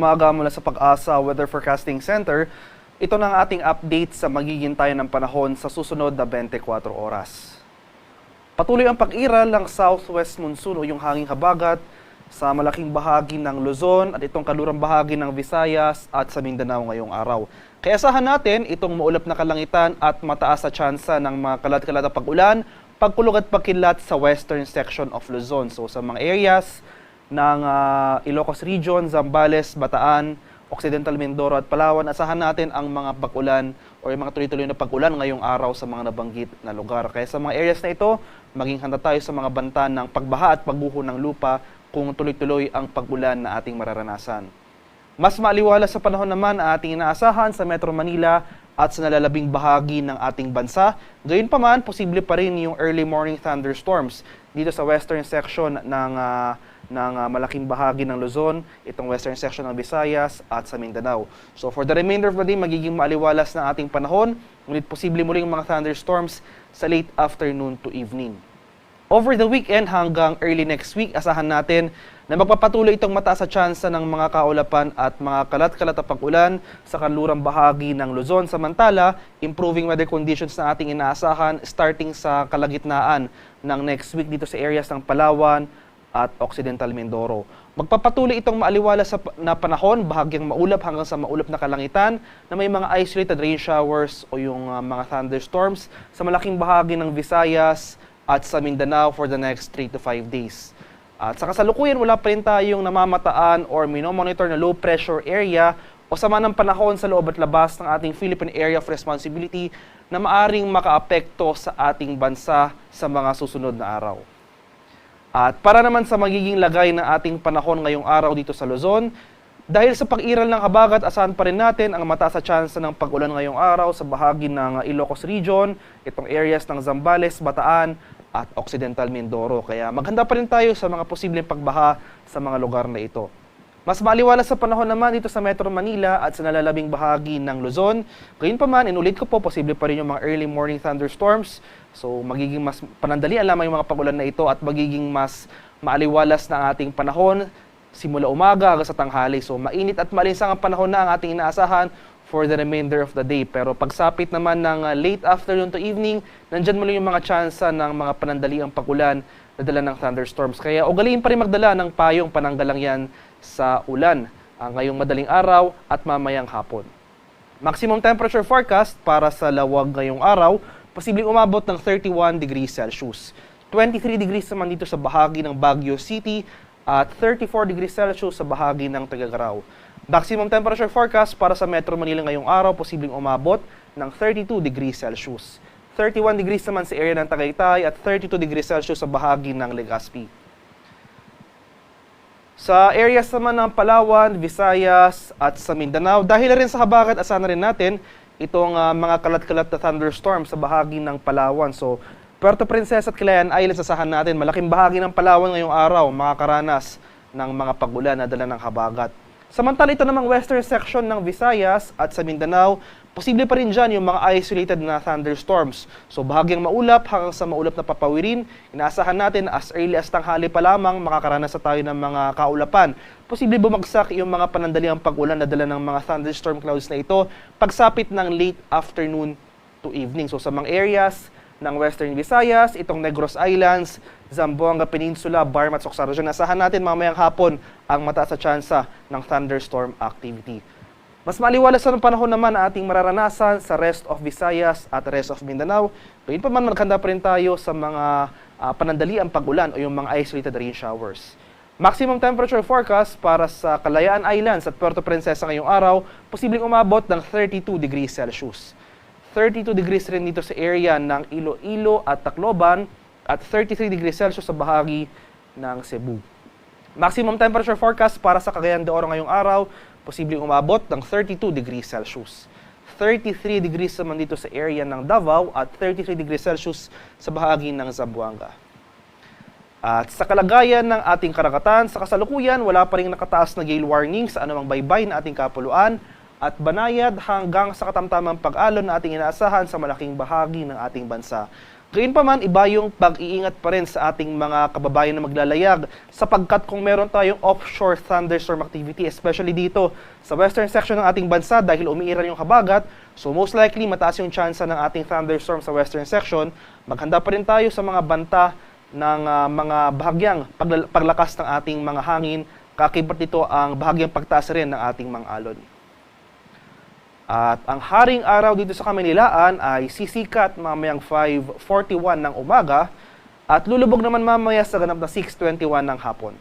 umaga mula sa Pag-asa Weather Forecasting Center. Ito na ang ating update sa magiging tayo ng panahon sa susunod na 24 oras. Patuloy ang pag-iral ng southwest monsoon o yung hanging habagat sa malaking bahagi ng Luzon at itong kalurang bahagi ng Visayas at sa Mindanao ngayong araw. Kaya asahan natin itong maulap na kalangitan at mataas sa tsansa ng mga kalat-kalat na pag-ulan, pagkulog at pagkilat sa western section of Luzon. So sa mga areas ng Ilocos Region, Zambales, Bataan, Occidental Mindoro at Palawan, asahan natin ang mga pag-ulan o yung mga tuloy-tuloy na pag-ulan ngayong araw sa mga nabanggit na lugar. Kaya sa mga areas na ito, maging handa tayo sa mga banta ng pagbaha at pagguho ng lupa kung tuloy-tuloy ang pag-ulan na ating mararanasan. Mas maaliwalas sa panahon naman ang ating inaasahan sa Metro Manila at sa nalalabing bahagi ng ating bansa. Gayunpaman, posible pa rin yung early morning thunderstorms dito sa western section ng malaking bahagi ng Luzon, itong western section ng Visayas at sa Mindanao. So for the remainder of the day, magiging maaliwalas ng ating panahon, ngunit posible muling mga thunderstorms sa late afternoon to evening. Over the weekend hanggang early next week, asahan natin na magpapatuloy itong mataas sa tsansa ng mga kaulapan at mga kalat-kalat na pag-ulan sa kanlurang bahagi ng Luzon. Samantala, improving weather conditions na ating inaasahan starting sa kalagitnaan ng next week dito sa areas ng Palawan at Occidental Mindoro. Magpapatuloy itong maaliwalas na panahon, bahagyang maulap hanggang sa maulap na kalangitan na may mga isolated rain showers o yung mga thunderstorms sa malaking bahagi ng Visayas at sa Mindanao for the next 3 to 5 days. At sa kasalukuyan, wala pa rin tayong namamataan or minomonitor na low pressure area o sama ng panahon sa loob at labas ng ating Philippine Area of Responsibility na maaring makaapekto sa ating bansa sa mga susunod na araw. At para naman sa magiging lagay ng ating panahon ngayong araw dito sa Luzon, dahil sa pag-iral ng habagat, asahan pa rin natin ang mataas sa tsansa ng pag-ulan ngayong araw sa bahagi ng Ilocos Region, itong areas ng Zambales, Bataan, at Occidental Mindoro. Kaya maghanda pa rin tayo sa mga posibleng pagbaha sa mga lugar na ito. Mas maaliwalas sa panahon naman dito sa Metro Manila at sa nalalabing bahagi ng Luzon. Gayunpaman, inulit ko po, posible pa rin yung mga early morning thunderstorms. So magiging mas panandalian lamang yung mga pag-ulan na ito at magiging mas maaliwalas na ang ating panahon simula umaga hanggang sa tanghali. So mainit at malinsang ang panahon na ang ating inaasahan for the remainder of the day. Pero pagsapit naman ng late afternoon to evening, nandyan muli yung mga tsansa ng mga panandaliang pag-ulan na dala ng thunderstorms. Kaya ugaliin pa rin magdala ng payong pananggalang yan sa ulan ngayong madaling araw at mamayang hapon. Maximum temperature forecast para sa Lawag ngayong araw, posibleng umabot ng 31 degrees Celsius. 23 degrees naman dito sa bahagi ng Baguio City at 34 degrees Celsius sa bahagi ng Tuguegarao. Maximum temperature forecast para sa Metro Manila ngayong araw, posibleng umabot ng 32 degrees Celsius. 31 degrees naman sa area ng Tagaytay at 32 degrees Celsius sa bahagi ng Legazpi. Sa areas naman ng Palawan, Visayas at sa Mindanao, dahil rin sa habagat, asahan na rin natin itong mga kalat-kalat na thunderstorm sa bahagi ng Palawan. So, Puerto Princesa at Calayan Islands, asahan natin malaking bahagi ng Palawan ngayong araw makakaranas ng mga pag-ulan na dala ng habagat. Samantala ito namang western section ng Visayas at sa Mindanao, posible pa rin dyan yung mga isolated na thunderstorms. So bahagyang maulap hanggang sa maulap na papawirin, inaasahan natin as early as tanghali pa lamang makakaranas na tayo ng mga kaulapan. Posible bumagsak yung mga panandaliang pag-ulan na dala ng mga thunderstorm clouds na ito pagsapit ng late afternoon to evening. So sa mga areas ng Western Visayas, itong Negros Islands, Zamboanga Peninsula, Barma at Soxarajan, asahan natin mamayang hapon ang mataas sa tsansa ng thunderstorm activity. Mas maliwalas sa panahon naman ang ating mararanasan sa rest of Visayas at rest of Mindanao. Gayun pa man, maghanda pa rin tayo sa mga panandaliang pag-ulan o yung mga isolated rain showers. Maximum temperature forecast para sa Kalayaan Islands at Puerto Princesa ngayong araw, posibleng umabot ng 32 degrees Celsius. 32 degrees rin dito sa area ng Iloilo at Tacloban at 33 degrees Celsius sa bahagi ng Cebu. Maximum temperature forecast para sa Cagayan de Oro ngayong araw, posibleng umabot ng 32 degrees Celsius. 33 degrees naman dito sa area ng Davao at 33 degrees Celsius sa bahagi ng Zamboanga. At sa kalagayan ng ating karagatan, sa kasalukuyan, wala pa rin nakataas na gale warning sa anumang baybay na ating kapuluan at banayad hanggang sa katamtamang pag-alon na ating inaasahan sa malaking bahagi ng ating bansa. Gayunpaman, iba yung pag-iingat pa rin sa ating mga kababayan na maglalayag sapagkat kung meron tayong offshore thunderstorm activity, especially dito sa western section ng ating bansa dahil umiiral yung habagat, so most likely mataas yung chance ng ating thunderstorm sa western section. Maghanda pa rin tayo sa mga banta ng mga bahagyang paglakas ng ating mga hangin, kakibat nito ang bahagyang pagtaas rin ng ating mga alon. At ang haring araw dito sa Kamaynilaan ay sisikat mamayang 5:41 ng umaga at lulubog naman mamaya sa ganap na 6:21 ng hapon.